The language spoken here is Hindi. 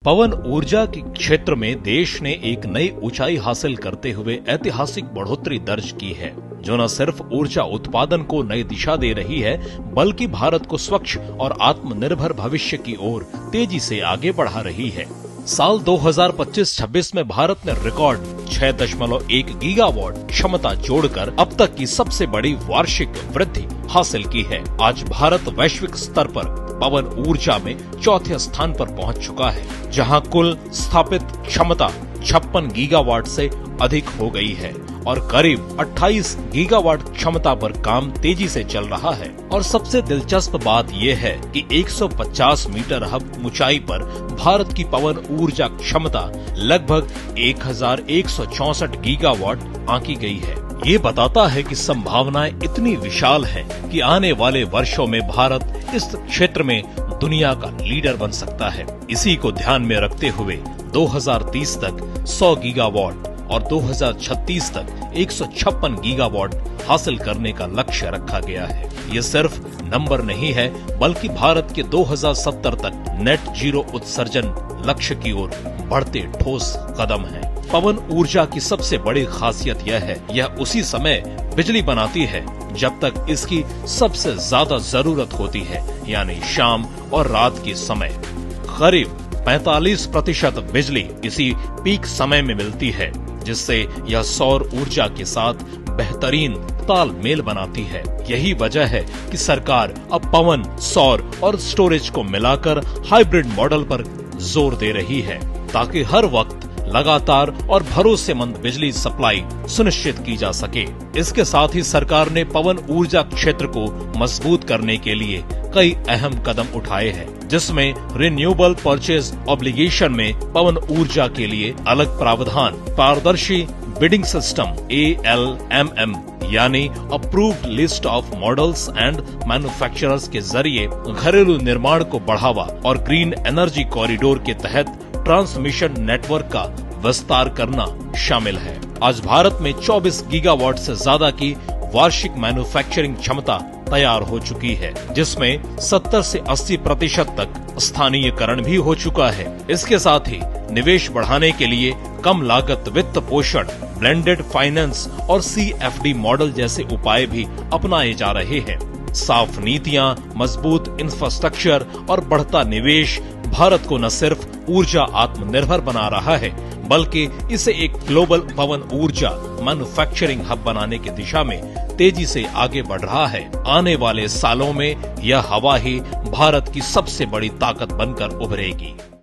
पवन ऊर्जा के क्षेत्र में देश ने एक नई ऊंचाई हासिल करते हुए ऐतिहासिक बढ़ोतरी दर्ज की है, जो न सिर्फ ऊर्जा उत्पादन को नई दिशा दे रही है, बल्कि भारत को स्वच्छ और आत्मनिर्भर भविष्य की ओर तेजी से आगे बढ़ा रही है। साल 2025-26 में भारत ने रिकॉर्ड 6.1 गीगावाट क्षमता जोड़कर अब तक की सबसे बड़ी वार्षिक वृद्धि हासिल की है। आज भारत वैश्विक स्तर पर पवन ऊर्जा में चौथे स्थान पर पहुंच चुका है, जहां कुल स्थापित क्षमता 56 गीगावाट से अधिक हो गई है और करीब 28 गीगावाट क्षमता पर काम तेजी से चल रहा है। और सबसे दिलचस्प बात यह है कि 150 मीटर ऊंचाई पर भारत की पवन ऊर्जा क्षमता लगभग 1164 गीगावाट आंकी गई है। ये बताता है कि संभावनाएं इतनी विशाल हैं कि आने वाले वर्षों में भारत इस क्षेत्र में दुनिया का लीडर बन सकता है। इसी को ध्यान में रखते हुए 2030 तक 100 गीगावाट और 2036 तक 156 गीगावाट हासिल करने का लक्ष्य रखा गया है। ये सिर्फ नंबर नहीं है, बल्कि भारत के 2070 तक नेट जीरो उत्सर्जन लक्ष्य की ओर बढ़ते ठोस कदम है। पवन ऊर्जा की सबसे बड़ी खासियत यह है, यह उसी समय बिजली बनाती है जब तक इसकी सबसे ज्यादा जरूरत होती है, यानी शाम और रात के समय। करीब 45% बिजली इसी पीक समय में मिलती है, जिससे यह सौर ऊर्जा के साथ बेहतरीन तालमेल बनाती है। यही वजह है कि सरकार अब पवन, सौर और स्टोरेज को मिलाकर हाइब्रिड मॉडल पर जोर दे रही है, ताकि हर वक्त लगातार और भरोसेमंद बिजली सप्लाई सुनिश्चित की जा सके। इसके साथ ही सरकार ने पवन ऊर्जा क्षेत्र को मजबूत करने के लिए कई अहम कदम उठाए हैं, जिसमें रिन्यूएबल परचेज ऑब्लिगेशन में पवन ऊर्जा के लिए अलग प्रावधान, पारदर्शी बिडिंग सिस्टम ALMM यानी approved list of models and manufacturers के जरिए घरेलू निर्माण को बढ़ावा और ग्रीन एनर्जी कॉरिडोर के तहत ट्रांसमिशन नेटवर्क का विस्तार करना शामिल है। आज भारत में 24 गीगावाट से ज्यादा की वार्षिक मैन्युफैक्चरिंग क्षमता तैयार हो चुकी है, जिसमें 70 से 80% तक स्थानीयकरण भी हो चुका है। इसके साथ ही निवेश बढ़ाने के लिए कम लागत वित्त पोषण, ब्लेंडेड फाइनेंस और CFD मॉडल जैसे उपाय भी अपनाए जा रहे हैं। साफ नीतियां, मजबूत इंफ्रास्ट्रक्चर और बढ़ता निवेश भारत को न सिर्फ ऊर्जा आत्मनिर्भर बना रहा है, बल्कि इसे एक ग्लोबल पवन ऊर्जा मैन्युफैक्चरिंग हब बनाने की दिशा में तेजी से आगे बढ़ रहा है। आने वाले सालों में यह हवा ही भारत की सबसे बड़ी ताकत बनकर उभरेगी।